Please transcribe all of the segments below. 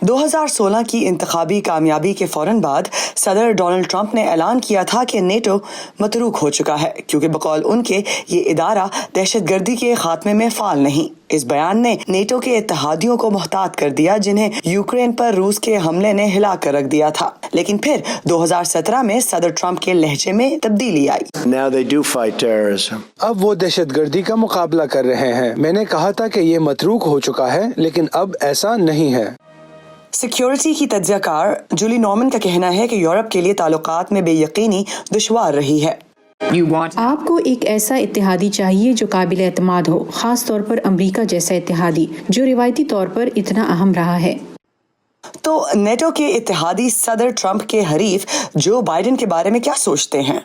2016 کی انتخابی کامیابی کے فوراً بعد صدر ڈونلڈ ٹرمپ نے اعلان کیا تھا کہ نیٹو متروک ہو چکا ہے کیونکہ بقول ان کے یہ ادارہ دہشت گردی کے خاتمے میں فعال نہیں۔ اس بیان نے نیٹو کے اتحادیوں کو محتاط کر دیا جنہیں یوکرین پر روس کے حملے نے ہلا کر رکھ دیا تھا، لیکن پھر 2017 میں صدر ٹرمپ کے لہجے میں تبدیلی آئی۔ Now they do fight terrorism. اب وہ دہشت گردی کا مقابلہ کر رہے ہیں۔ میں نے کہا تھا کہ یہ متروک ہو چکا ہے لیکن اب ایسا نہیں ہے۔ سیکیورٹی کی تجزیہ کار جولی نارمن کا کہنا ہے کہ یورپ کے لیے تعلقات میں بے یقینی دشوار رہی ہے۔ آپ کو ایک ایسا اتحادی چاہیے جو قابل اعتماد ہو، خاص طور پر امریکہ جیسا اتحادی جو روایتی طور پر اتنا اہم رہا ہے۔ تو نیٹو کے اتحادی صدر ٹرمپ کے حریف جو بائیڈن کے بارے میں کیا سوچتے ہیں؟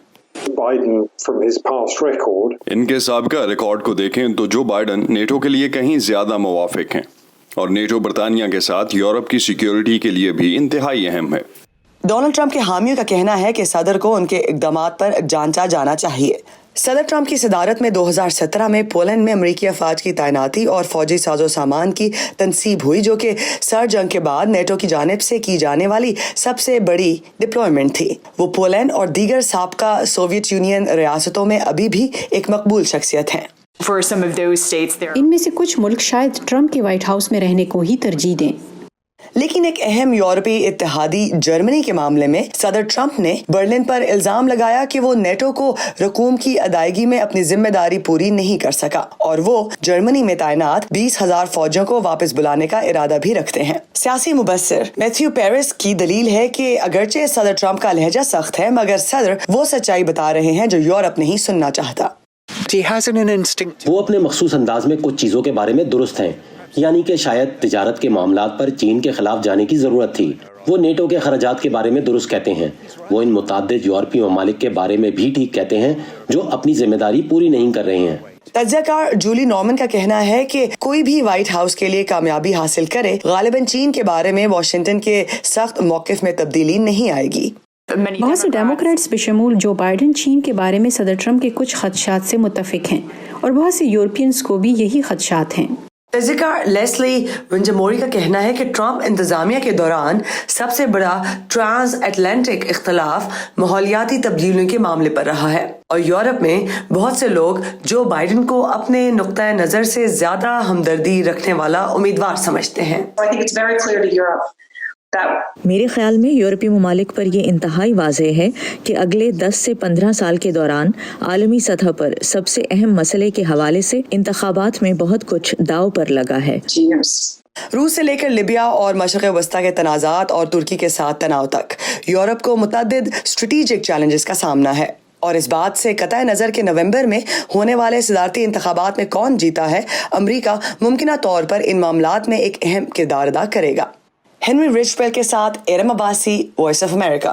ان کے سابقہ ریکارڈ کو دیکھیں تو جو بائیڈن نیٹو کے لیے کہیں زیادہ موافق ہیں، اور نیٹو برطانیہ کے ساتھ یورپ کی سیکیورٹی کے لیے بھی انتہائی اہم ہے۔ ڈونلڈ ٹرمپ کے حامیوں کا کہنا ہے کہ صدر کو ان کے اقدامات پر جانچا جانا چاہیے۔ صدر ٹرمپ کی صدارت میں 2017 میں پولینڈ میں امریکی افواج کی تعیناتی اور فوجی ساز و سامان کی تنصیب ہوئی، جو کہ سر جنگ کے بعد نیٹو کی جانب سے کی جانے والی سب سے بڑی ڈپلوائمنٹ تھی۔ وہ پولینڈ اور دیگر سابقہ سوویت یونین ریاستوں میں ابھی بھی ایک مقبول شخصیت ہیں۔ ان میں سے کچھ ملک شاید ٹرمپ کے وائٹ ہاؤس میں رہنے کو ہی ترجیح دیں۔ لیکن ایک اہم یورپی اتحادی جرمنی کے معاملے میں صدر ٹرمپ نے برلن پر الزام لگایا کہ وہ نیٹو کو رقوم کی ادائیگی میں اپنی ذمہ داری پوری نہیں کر سکا، اور وہ جرمنی میں تعینات 20,000 فوجیوں کو واپس بلانے کا ارادہ بھی رکھتے ہیں۔ سیاسی مبصر میتھیو پیرس کی دلیل ہے کہ اگرچہ صدر ٹرمپ کا لہجہ سخت ہے، مگر صدر وہ سچائی بتا رہے ہیں جو یورپ نہیں سننا چاہتا۔ وہ اپنے مخصوص انداز میں کچھ چیزوں کے بارے میں درست ہیں، یعنی کہ شاید تجارت کے معاملات پر چین کے خلاف جانے کی ضرورت تھی۔ وہ نیٹو کے اخراجات کے بارے میں درست کہتے ہیں۔ وہ ان متعدد یورپی ممالک کے بارے میں بھی ٹھیک کہتے ہیں جو اپنی ذمہ داری پوری نہیں کر رہے ہیں۔ تجزیہ کار جولی نارمن کا کہنا ہے کہ کوئی بھی وائٹ ہاؤس کے لیے کامیابی حاصل کرے، غالباً چین کے بارے میں واشنگٹن کے سخت موقف میں تبدیلی نہیں آئے گی۔ بہت سے ڈیموکریٹس بشمول جو بائیڈن چین کے بارے میں صدر ٹرمپ کے کچھ خدشات سے متفق ہیں، اور بہت سے یورپینز کو بھی یہی خدشات ہیں۔ تجزیہ کار لیسلی ونجموری کا کہنا ہے کہ ٹرمپ انتظامیہ کے دوران سب سے بڑا ٹرانس اٹلانٹک اختلاف ماحولیاتی تبدیلیوں کے معاملے پر رہا ہے، اور یورپ میں بہت سے لوگ جو بائیڈن کو اپنے نقطۂ نظر سے زیادہ ہمدردی رکھنے والا امیدوار سمجھتے ہیں۔ میرے خیال میں یورپی ممالک پر یہ انتہائی واضح ہے کہ اگلے 10 سے 15 سال کے دوران عالمی سطح پر سب سے اہم مسئلے کے حوالے سے انتخابات میں بہت کچھ داؤ پر لگا ہے۔ روس سے لے کر لیبیا اور مشرق وسطیٰ کے تنازعات اور ترکی کے ساتھ تناؤ تک، یورپ کو متعدد اسٹریٹجک چیلنجز کا سامنا ہے، اور اس بات سے قطع نظر کہ نومبر میں ہونے والے صدارتی انتخابات میں کون جیتا ہے، امریکہ ممکنہ طور پر ان معاملات میں ایک اہم کردار ادا کرے گا۔ ہنری رچویل کے ساتھ ایرم عباسی، وائس آف امریکہ۔